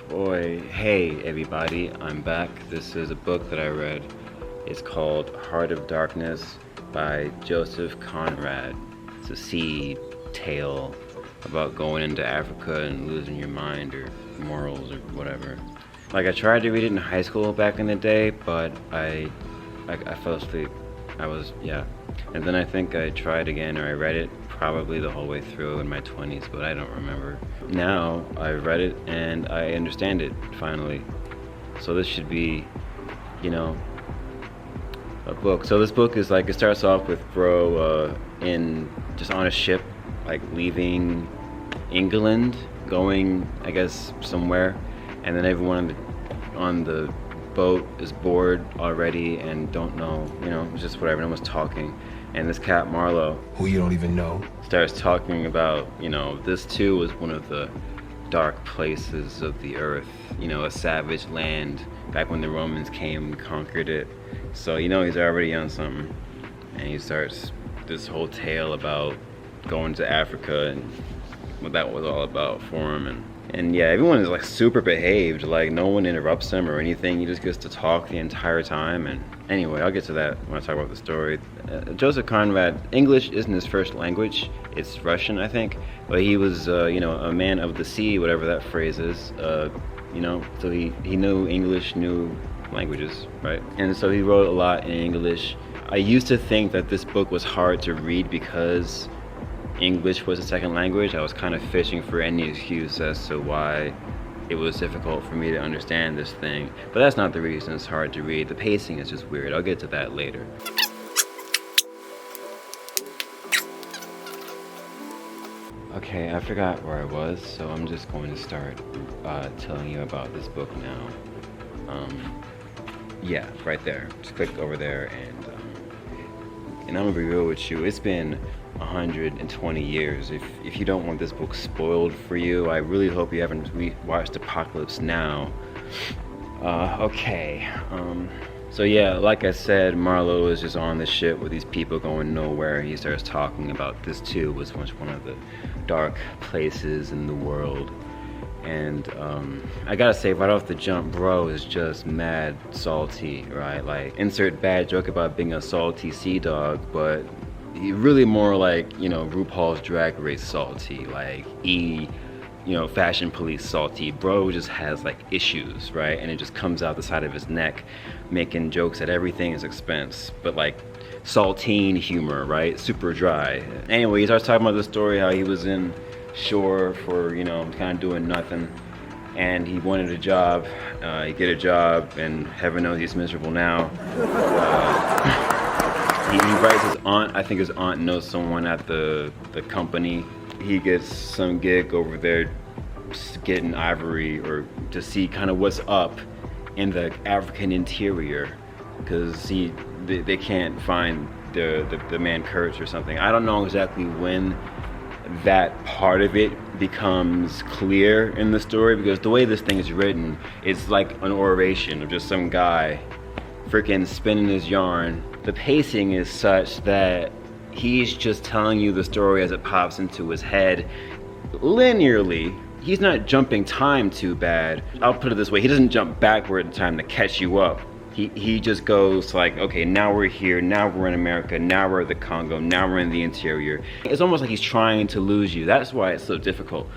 Boy, hey everybody, I'm back. This is a book that I read. It's called Heart of Darkness by Joseph Conrad. It's a sea tale about going into Africa and losing your mind or morals or whatever. Like, I tried to read it in high school back in the day, but I fell asleep. And then I think I tried again, or I read it probably the whole way through in my 20s, but I don't remember. Now I read it and I understand it finally. So this should be, you know, a book. So this book is like, it starts off with bro just on a ship, like leaving England, going I guess somewhere, and then everyone on the boat is bored already and don't know, it's just whatever, no one's talking. And this cat Marlowe, who you don't even know, starts talking about, this too was one of the dark places of the earth, a savage land back when the Romans came and conquered it. So he's already on something, and he starts this whole tale about going to Africa and what that was all about for him. And yeah, everyone is like super behaved, like no one interrupts him or anything. He just gets to talk the entire time. And anyway, I'll get to that when I talk about the story. Joseph Conrad, English isn't his first language, it's Russian I think, but he was a man of the sea, whatever that phrase is, so he knew English, knew languages, right? And so he wrote a lot in English. I used to think that this book was hard to read because English was a second language. I was kind of fishing for any excuse as to why it was difficult for me to understand this thing. But that's not the reason it's hard to read. The pacing is just weird. I'll get to that later. Okay, I forgot where I was, so I'm just going to start telling you about this book now. Yeah, right there. Just click over there, and I'm gonna be real with you. It's been 120 years. If you don't want this book spoiled for you, I really hope you haven't watched Apocalypse Now. Okay. So yeah, like I said, Marlowe is just on the ship with these people going nowhere. He starts talking about this too was once one of the dark places in the world. And I gotta say right off the jump, bro is just mad salty, right? Like, insert bad joke about being a salty sea dog, but he really more like, RuPaul's Drag Race salty, like Fashion Police salty. Bro just has like issues, right? And it just comes out the side of his neck, making jokes at everything's expense, but like saltine humor, right? Super dry. Anyway, he starts talking about the story, how he was in shore for, kind of doing nothing, and he wanted a job. He get a job, and heaven knows he's miserable now. He invites his aunt. I think his aunt knows someone at the company. He gets some gig over there getting ivory, or to see kind of what's up in the African interior, because they can't find the man Kurtz or something. I don't know exactly when that part of it becomes clear in the story, because the way this thing is written, it's like an oration of just some guy freaking spinning his yarn. The pacing is such that he's just telling you the story as it pops into his head linearly. He's not jumping time too bad. I'll put it this way, he doesn't jump backward in time to catch you up. He just goes like, okay, now we're here, now we're in America, now we're at the Congo, now we're in the interior. It's almost like he's trying to lose you. That's why it's so difficult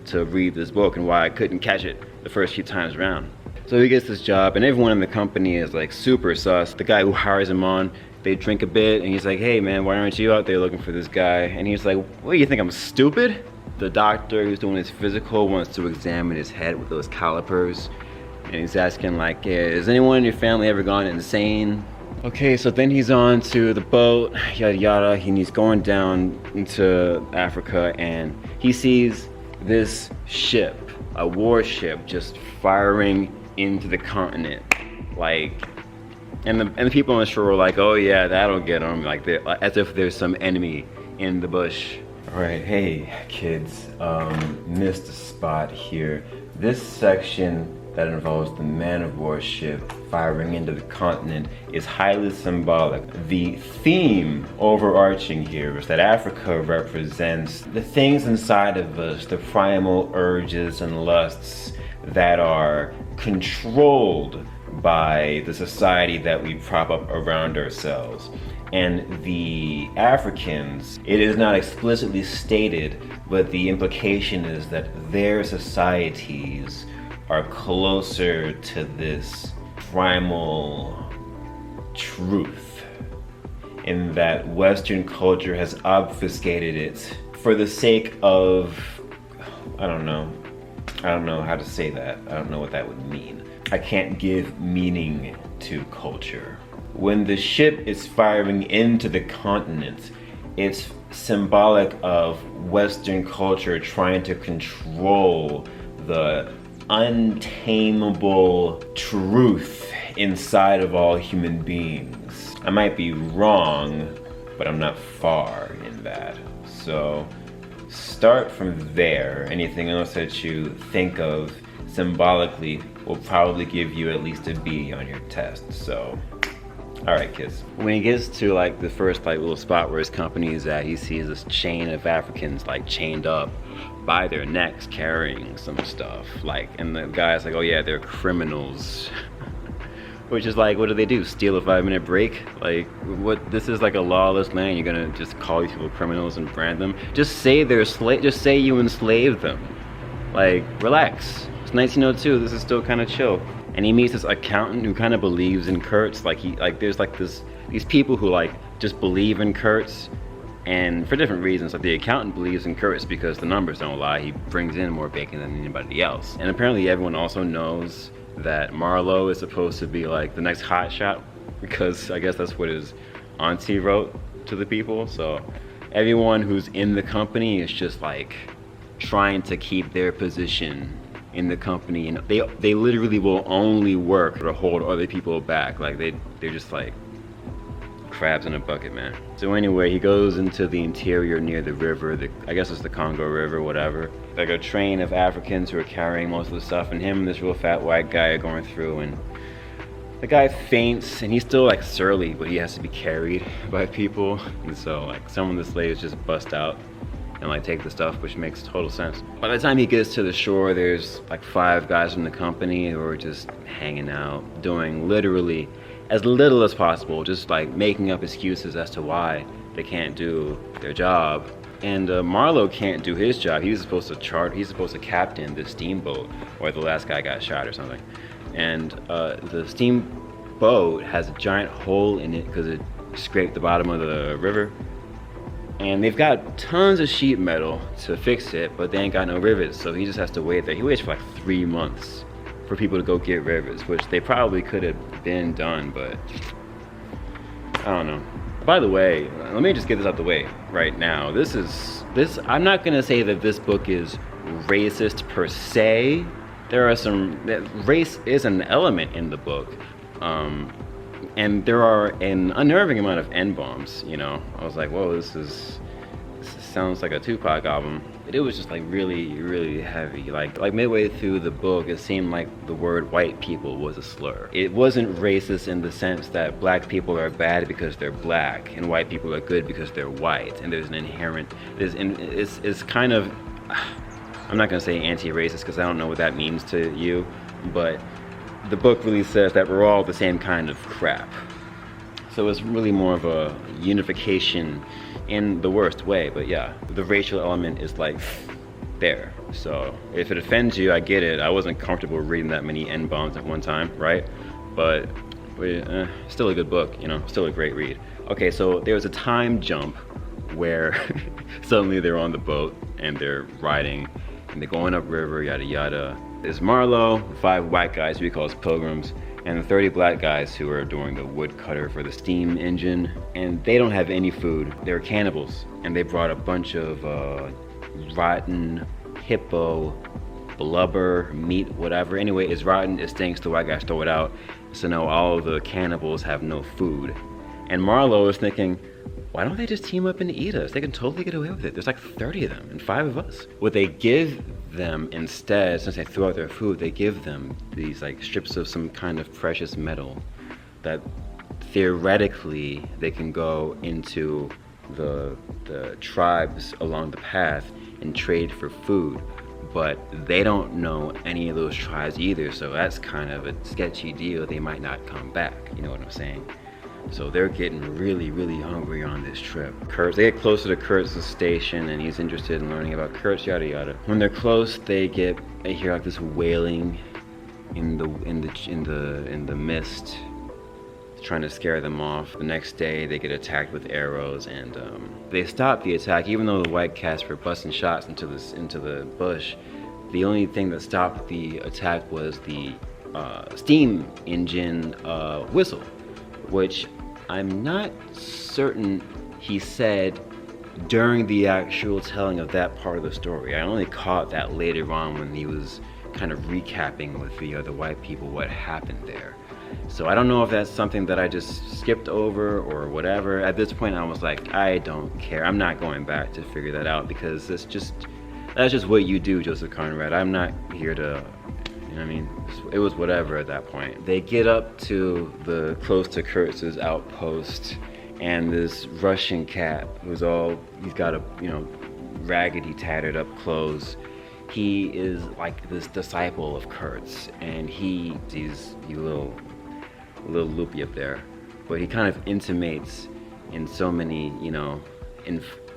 to read this book and why I couldn't catch it the first few times around. So he gets this job, and everyone in the company is like super sus. The guy who hires him on, they drink a bit, and he's like, hey man, why aren't you out there looking for this guy? And he's like, what, you think I'm stupid? The doctor who's doing his physical wants to examine his head with those calipers. And he's asking like, yeah, has anyone in your family ever gone insane? Okay, so then he's on to the boat, yada yada, and he's going down into Africa, and he sees this ship, a warship, just firing into the continent. Like, and the people on the shore were like, oh yeah, that'll get them, like as if there's some enemy in the bush. All right, hey kids, missed a spot here. This section that involves the man-of-war ship firing into the continent is highly symbolic. The theme overarching here is that Africa represents the things inside of us, the primal urges and lusts that are controlled by the society that we prop up around ourselves. And the Africans, it is not explicitly stated, but the implication is that their societies are closer to this primal truth, in that Western culture has obfuscated it for the sake of, I don't know how to say that. I don't know what that would mean. I can't give meaning to culture. When the ship is firing into the continent, it's symbolic of Western culture trying to control the untamable truth inside of all human beings. I might be wrong, but I'm not far in that. So start from there. Anything else that you think of symbolically will probably give you at least a B on your test. So, all right, kids. When he gets to like the first like little spot where his company is at, he sees this chain of Africans like chained up by their necks carrying some stuff. Like, and the guy's like, oh yeah, they're criminals. Which is like, what do? Steal a 5-minute break? Like, what? This is like a lawless land. You're gonna just call these people criminals and brand them? Just say they're just say you enslaved them. Like, relax. It's 1902. This is still kind of chill. And he meets this accountant who kind of believes in Kurtz. Like there's like these people who like just believe in Kurtz, and for different reasons. Like the accountant believes in Kurtz because the numbers don't lie. He brings in more bacon than anybody else. And apparently everyone also knows that Marlowe is supposed to be like the next hotshot, because I guess that's what his auntie wrote to the people. So everyone who's in the company is just like trying to keep their position in the company, and they literally will only work to hold other people back. Like they're just like crabs in a bucket, man. So anyway, he goes into the interior near the river, I guess it's the Congo River, whatever. Like a train of Africans who are carrying most of the stuff, and him and this real fat white guy are going through, and the guy faints, and he's still like surly, but he has to be carried by people. And so like some of the slaves just bust out and like take the stuff, which makes total sense. By the time he gets to the shore, there's like 5 guys from the company who are just hanging out, doing literally as little as possible, just like making up excuses as to why they can't do their job. And Marlowe can't do his job. He's supposed to captain the steamboat, or the last guy got shot or something. And the steamboat has a giant hole in it because it scraped the bottom of the river. And they've got tons of sheet metal to fix it, but they ain't got no rivets, so he just has to wait there. He waits for like 3 months for people to go get rivets, which they probably could have been done, but I don't know. By the way, let me just get this out the way right now. I'm not gonna say that this book is racist per se. There are race is an element in the book. And there are an unnerving amount of N-bombs, you know. I was like, whoa, this sounds like a Tupac album. But it was just like really, really heavy. Like midway through the book, it seemed like the word white people was a slur. It wasn't racist in the sense that black people are bad because they're black, and white people are good because they're white. And there's an inherent, it's kind of, I'm not gonna say anti-racist because I don't know what that means to you, but the book really says that we're all the same kind of crap. So it's really more of a unification in the worst way, but yeah, the racial element is like there. So if it offends you, I get it. I wasn't comfortable reading that many N-bombs at one time, right? But still a good book, you know, still a great read. Okay, so there was a time jump where suddenly they're on the boat and they're riding and they're going upriver, yada yada. There's Marlowe, 5 white guys who he calls pilgrims, and the 30 black guys who are doing the wood cutter for the steam engine, and they don't have any food. They're cannibals, and they brought a bunch of rotten hippo blubber, meat, whatever. Anyway, it's rotten, it stinks, the white guys throw it out. So now all of the cannibals have no food. And Marlowe is thinking, why don't they just team up and eat us? They can totally get away with it. There's like 30 of them and 5 of us. What they give them instead, since they throw out their food, they give them these like strips of some kind of precious metal that theoretically they can go into the tribes along the path and trade for food. But they don't know any of those tribes either, so that's kind of a sketchy deal. They might not come back, you know what I'm saying? So they're getting really, really hungry on this trip. They get closer to Kurtz's station, and he's interested in learning about Kurtz, yada yada. When they're close, they hear like this wailing in the mist, trying to scare them off. The next day, they get attacked with arrows, and they stop the attack, even though the white cats were busting shots into the bush. The only thing that stopped the attack was the steam engine whistle, which I'm not certain he said during the actual telling of that part of the story. I only caught that later on when he was kind of recapping with the other white people what happened there. So I don't know if that's something that I just skipped over or whatever. At this point I was like, I don't care. I'm not going back to figure that out, because that's just what you do, Joseph Conrad. I'm not here to, you know what I mean? It was whatever at that point. They get up to close to Kurtz's outpost, and this Russian cat he's got raggedy, tattered up clothes. He is like this disciple of Kurtz, and he's a little loopy up there, but he kind of intimates in so many,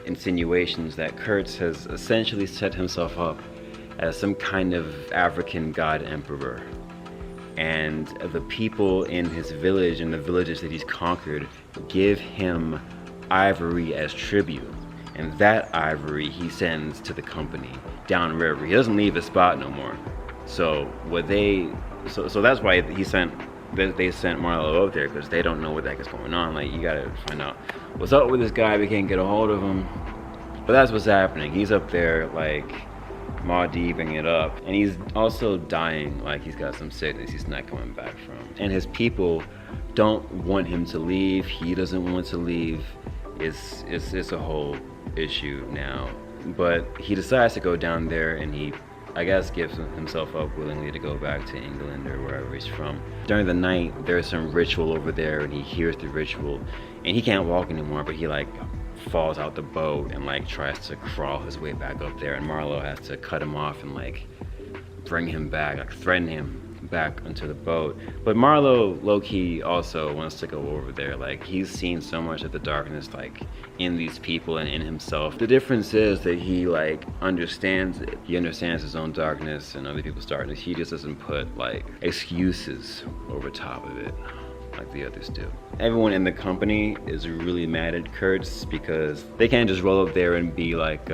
insinuations that Kurtz has essentially set himself up as some kind of African god emperor. And the people in his village and the villages that he's conquered give him ivory as tribute. And that ivory he sends to the company downriver. He doesn't leave the spot no more. So that's why they sent Marlowe out there, because they don't know what the heck is going on. Like, you gotta find out what's up with this guy. We can't get a hold of him. But that's what's happening. He's up there like Maudiving it up, and he's also dying. Like, he's got some sickness he's not coming back from. And his people don't want him to leave. He doesn't want to leave. It's a whole issue now. But he decides to go down there, and he, I guess, gives himself up willingly to go back to England or wherever he's from. During the night, there's some ritual over there, and he hears the ritual, and he can't walk anymore, but he like falls out the boat and like tries to crawl his way back up there, and Marlowe has to cut him off and like bring him back, like threaten him back onto the boat. But Marlowe low-key also wants to go over there. Like, he's seen so much of the darkness like in these people and in himself. The difference is that he like understands it. He understands his own darkness and other people's darkness. He just doesn't put like excuses over top of it like the others do. Everyone in the company is really mad at Kurtz because they can't just roll up there and be like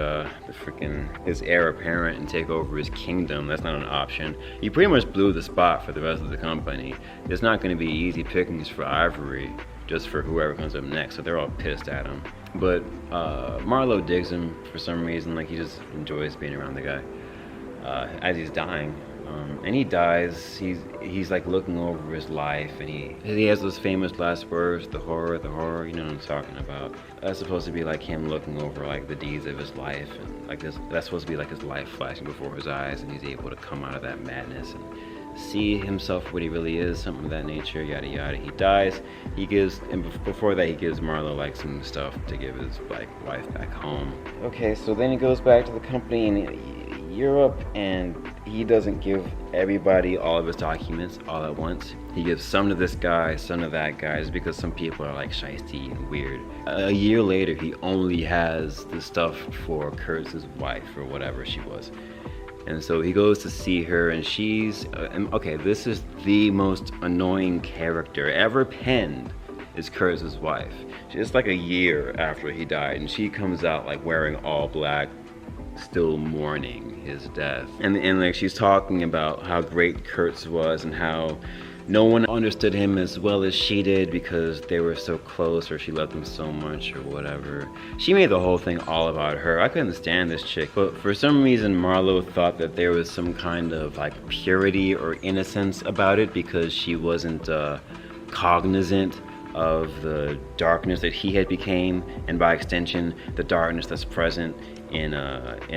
his heir apparent and take over his kingdom. That's not an option. He pretty much blew the spot for the rest of the company. It's not going to be easy pickings for Ivory, just for whoever comes up next, so they're all pissed at him. But Marlowe digs him for some reason. Like, he just enjoys being around the guy as he's dying. And he dies. He's like looking over his life, and he has those famous last words, the horror, you know what I'm talking about. That's supposed to be like him looking over like the deeds of his life, and like that's supposed to be like his life flashing before his eyes, and he's able to come out of that madness and see himself what he really is, something of that nature, yada yada. He dies. Before that he gives Marlowe like some stuff to give his like wife back home. Okay, so then he goes back to the company in Europe, and he doesn't give everybody all of his documents all at once. He gives some to this guy, some to that guy, just because some people are like shiesty and weird. A year later, he only has the stuff for Kurtz's wife, or whatever she was. And so he goes to see her, and she's okay, this is the most annoying character ever penned, is Kurtz's wife. Just like a year after he died, and she comes out like wearing all black, still mourning his death. And like, she's talking about how great Kurtz was and how no one understood him as well as she did because they were so close, or she loved him so much, or whatever. She made the whole thing all about her. I couldn't stand this chick, but for some reason Marlowe thought that there was some kind of like purity or innocence about it because she wasn't cognizant of the darkness that he had became, and by extension, the darkness that's present in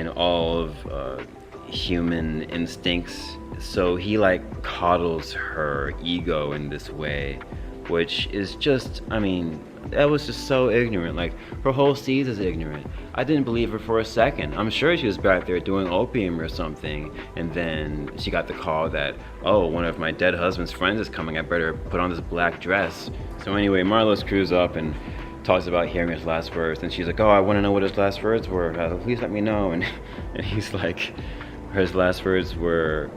all of human instincts. So he like coddles her ego in this way, which is just, I mean, that was just so ignorant. Like, her whole seed is ignorant. I didn't believe her for a second. I'm sure she was back there doing opium or something, and then she got the call that, oh, one of my dead husband's friends is coming, I better put on this black dress. So anyway, Marlowe screws up and talks about hearing his last words, and she's like, oh, I want to know what his last words were. Please let me know. And he's like, his last words were,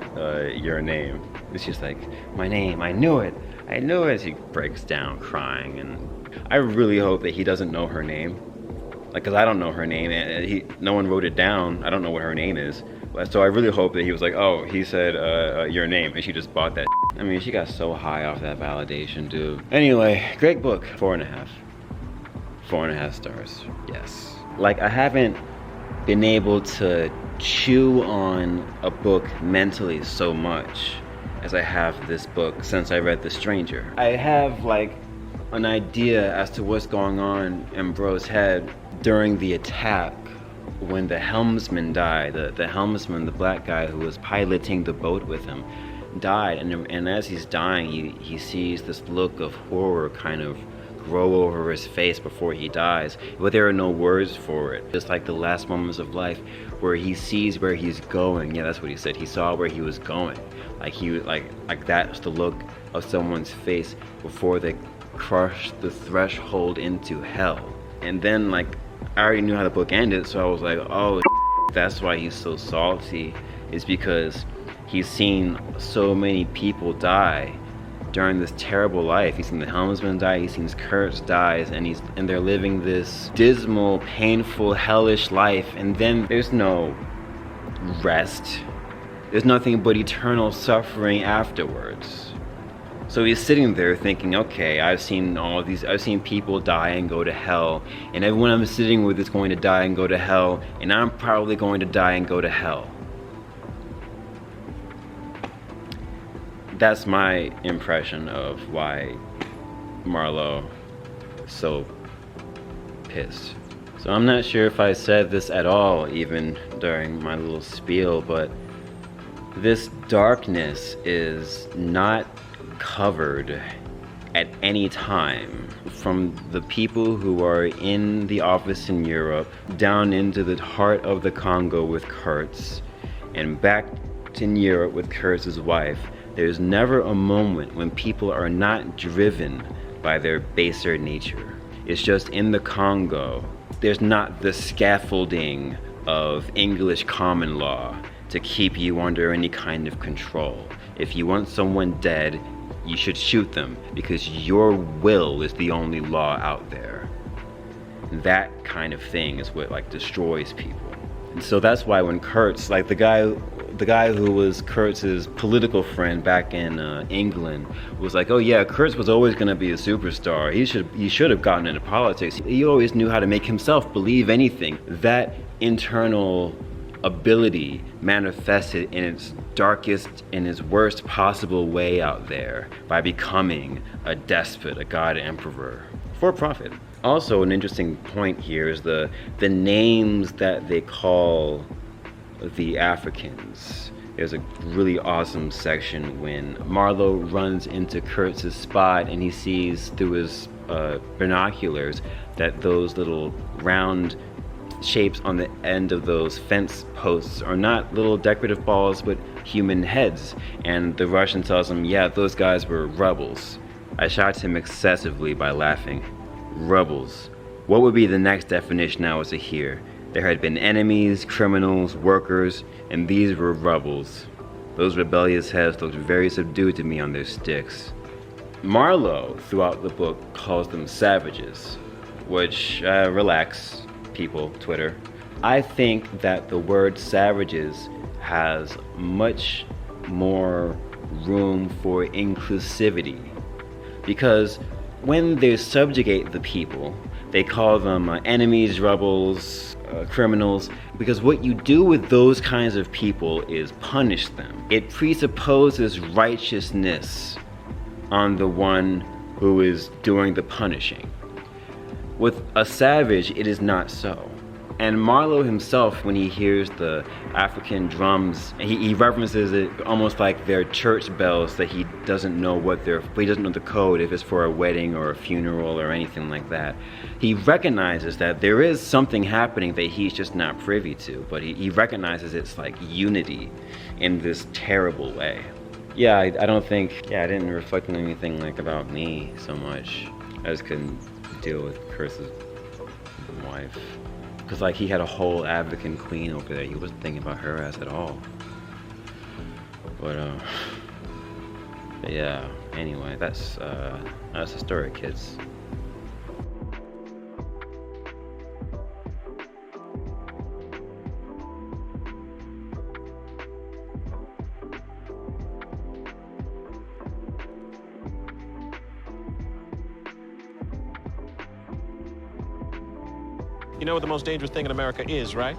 your name. And she's like, my name, I knew it. She breaks down crying, and I really hope that he doesn't know her name. Like, cause I don't know her name, and no one wrote it down. I don't know what her name is. So I really hope that he was like, oh, he said your name, and she just bought that. I mean, she got so high off that validation, dude. Anyway, great book, 4.5. 4.5 stars, yes. Like, I haven't been able to chew on a book mentally so much as I have this book since I read The Stranger. I have like an idea as to what's going on in bro's head during the attack when the helmsman died. The helmsman, the black guy who was piloting the boat with him, died, and as he's dying, he sees this look of horror kind of grow over his face before he dies, but there are no words for it. Just like the last moments of life where he sees where he's going. Yeah, that's what he said. He saw where he was going. Like he was like that's the look of someone's face before they crush the threshold into hell. And then like I already knew how the book ended, so I was like, oh, that's why he's so salty, is because he's seen so many people die during this terrible life. He's seen the helmsman die, he's seen Kurtz dies, and they're living this dismal, painful, hellish life, and then there's no rest. There's nothing but eternal suffering afterwards. So he's sitting there thinking, okay, I've seen people die and go to hell, and everyone I'm sitting with is going to die and go to hell, and I'm probably going to die and go to hell. That's my impression of why Marlowe is so pissed. So I'm not sure if I said this at all even during my little spiel, but this darkness is not covered at any time, from the people who are in the office in Europe down into the heart of the Congo with Kurtz and back in Europe with Kurtz's wife. There's never a moment when people are not driven by their baser nature. It's just in the Congo, there's not the scaffolding of English common law to keep you under any kind of control. If you want someone dead, you should shoot them because your will is the only law out there. That kind of thing is what like destroys people. And so that's why when Kurtz, like the guy who was Kurtz's political friend back in England was like, oh yeah, Kurtz was always going to be a superstar. He should have gotten into politics. He always knew how to make himself believe anything. That internal ability manifested in its darkest, in its worst possible way out there by becoming a despot, a god emperor for profit. Also, an interesting point here is the names that they call the Africans. There's a really awesome section when Marlowe runs into Kurtz's spot and he sees through his binoculars that those little round shapes on the end of those fence posts are not little decorative balls but human heads, and the Russian tells him, yeah, those guys were rebels. I shocked him excessively by laughing. Rebels. What would be the next definition I was to hear? There had been enemies, criminals, workers, and these were rebels. Those rebellious heads looked very subdued to me on their sticks. Marlowe, throughout the book, calls them savages, which, relax, people, Twitter. I think that the word savages has much more room for inclusivity, because when they subjugate the people, they call them enemies, rebels, criminals, because what you do with those kinds of people is punish them. It presupposes righteousness on the one who is doing the punishing. With a savage, it is not so. And Marlowe himself, when he hears the African drums, he references it almost like they're church bells that he doesn't know what they're, he doesn't know the code if it's for a wedding or a funeral or anything like that. He recognizes that there is something happening that he's just not privy to, but he recognizes it's like unity in this terrible way. Yeah, I don't think, I didn't reflect on anything like about me so much. I just couldn't deal with Kurtz's wife. Because like he had a whole African queen over there. He wasn't thinking about her ass at all. But yeah, anyway, that's the story, kids. You know what the most dangerous thing in America is, right?